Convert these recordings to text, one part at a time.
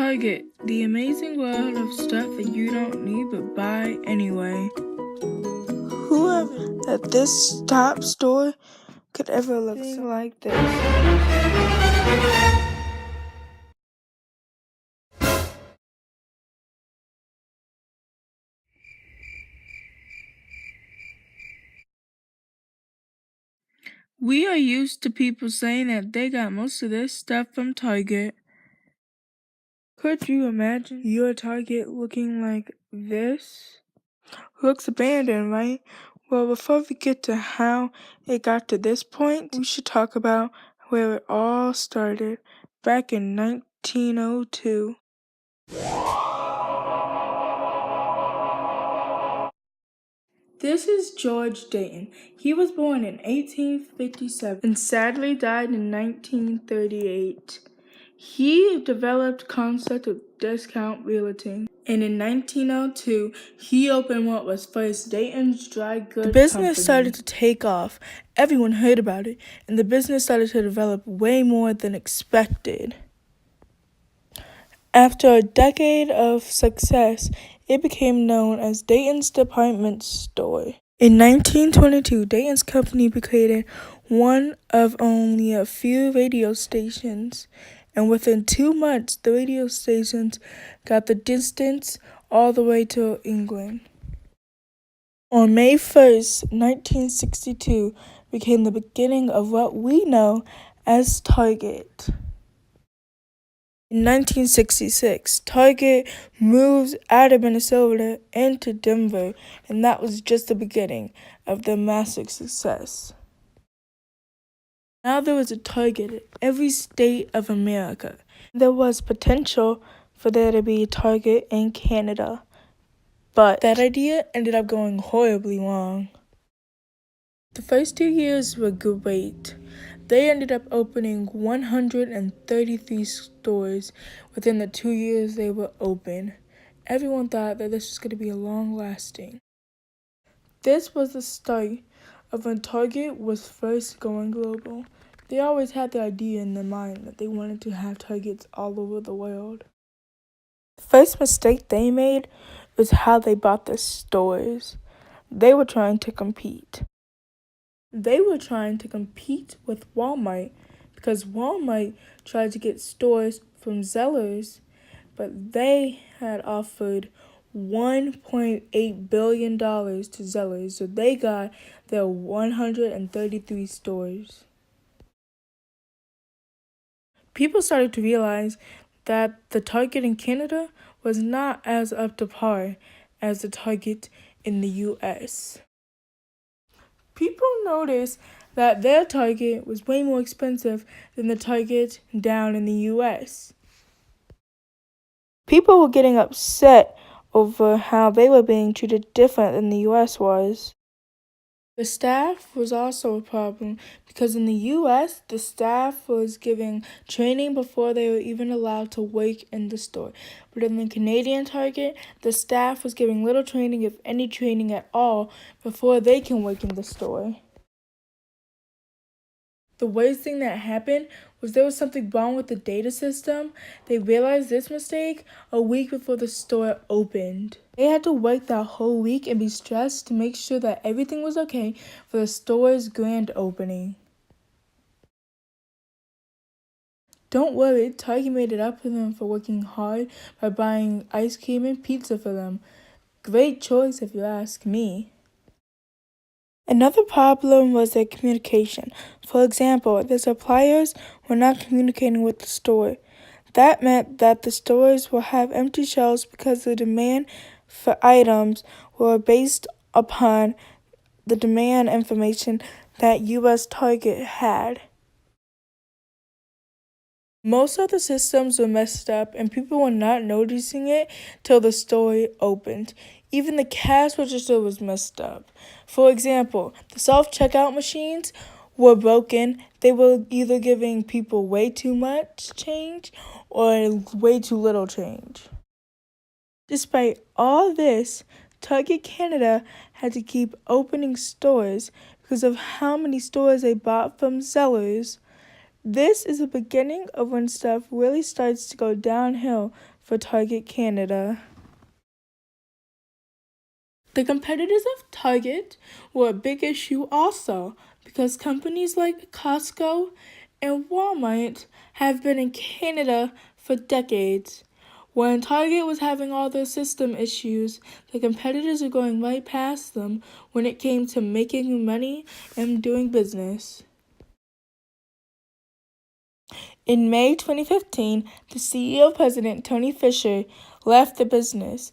Target, the amazing world of stuff that you don't need but buy anyway. Whoever at this top store could ever look something like this. We are used to people saying that they got most of their stuff from Target. Could you imagine your Target looking like this? Looks abandoned, right? Well, before we get to how it got to this point, we should talk about where it all started, back in 1902. This is George Dayton. He was born in 1857 and sadly died in 1938. He developed concept of discount realty. And in 1902, he opened what was first Dayton's Dry Goods Company. The business started to take off. Everyone heard about it, and the business started to develop way more than expected. After a decade of success, it became known as Dayton's Department Store. In 1922, Dayton's company created one of only a few radio stations, and within 2 months, the radio stations got the distance all the way to England. On May 1st, 1962, became the beginning of what we know as Target. In 1966, Target moved out of Minnesota into Denver, and that was just the beginning of their massive success. Now there was a Target in every state of America. There was potential for there to be a Target in Canada, but that idea ended up going horribly wrong. The first 2 years were great. They ended up opening 133 stores within the 2 years they were open. Everyone thought that this was going to be long-lasting. This was the start of when Target was first going global. They always had the idea in their mind that they wanted to have Targets all over the world. The first mistake they made was how they bought the stores. They were trying to compete. They were trying to compete with Walmart because Walmart tried to get stores from Zellers, but they had offered $1.8 billion to Zellers, so they got their 133 stores. People started to realize that the Target in Canada was not as up to par as the Target in the U.S. People noticed that their Target was way more expensive than the Target down in the U.S. People were getting upset over how they were being treated different than the U.S. was. The staff was also a problem because in the U.S., the staff was giving training before they were even allowed to work in the store. But in the Canadian Target, the staff was giving little training, if any training at all, before they can work in the store. The worst thing that happened was there was something wrong with the data system. They realized this mistake a week before the store opened. They had to work that whole week and be stressed to make sure that everything was okay for the store's grand opening. Don't worry, Target made it up for them for working hard by buying ice cream and pizza for them. Great choice if you ask me. Another problem was their communication. For example, the suppliers were not communicating with the store. That meant that the stores will have empty shelves because the demand for items were based upon the demand information that U.S. Target had. Most of the systems were messed up and people were not noticing it till the store opened. Even the cash register was messed up. For example, the self-checkout machines were broken. They were either giving people way too much change or way too little change. Despite all this, Target Canada had to keep opening stores because of how many stores they bought from Zellers. This is the beginning of when stuff really starts to go downhill for Target Canada. The competitors of Target were a big issue also because companies like Costco and Walmart have been in Canada for decades. When Target was having all their system issues, the competitors were going right past them when it came to making money and doing business. In May 2015, the CEO president, Tony Fisher, left the business.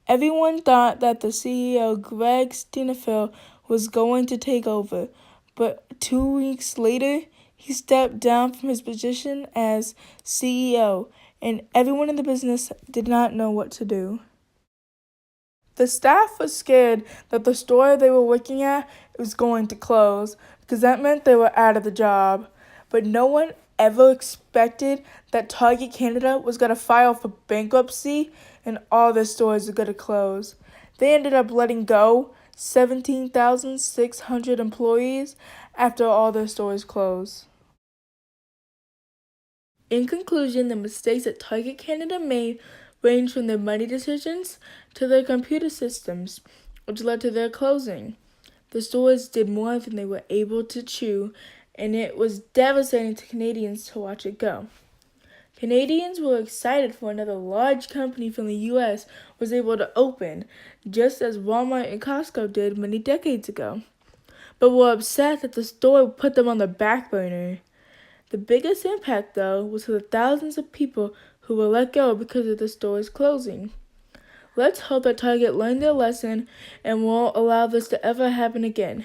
Everyone thought that the CEO, Greg Steinfeld, was going to take over, but 2 weeks later, he stepped down from his position as CEO, and everyone in the business did not know what to do. The staff was scared that the store they were working at was going to close because that meant they were out of the job. But no one ever expected that Target Canada was going to file for bankruptcy and all their stores were going to close. They ended up letting go 17,600 employees after all their stores closed. In conclusion, the mistakes that Target Canada made range from their money decisions to their computer systems, which led to their closing. The stores did more than they were able to chew, and it was devastating to Canadians to watch it go. Canadians were excited for another large company from the U.S. was able to open, just as Walmart and Costco did many decades ago, but were upset that the store put them on the back burner. The biggest impact, though, was for the thousands of people who were let go because of the stores closing. Let's hope that Target learned their lesson and won't allow this to ever happen again.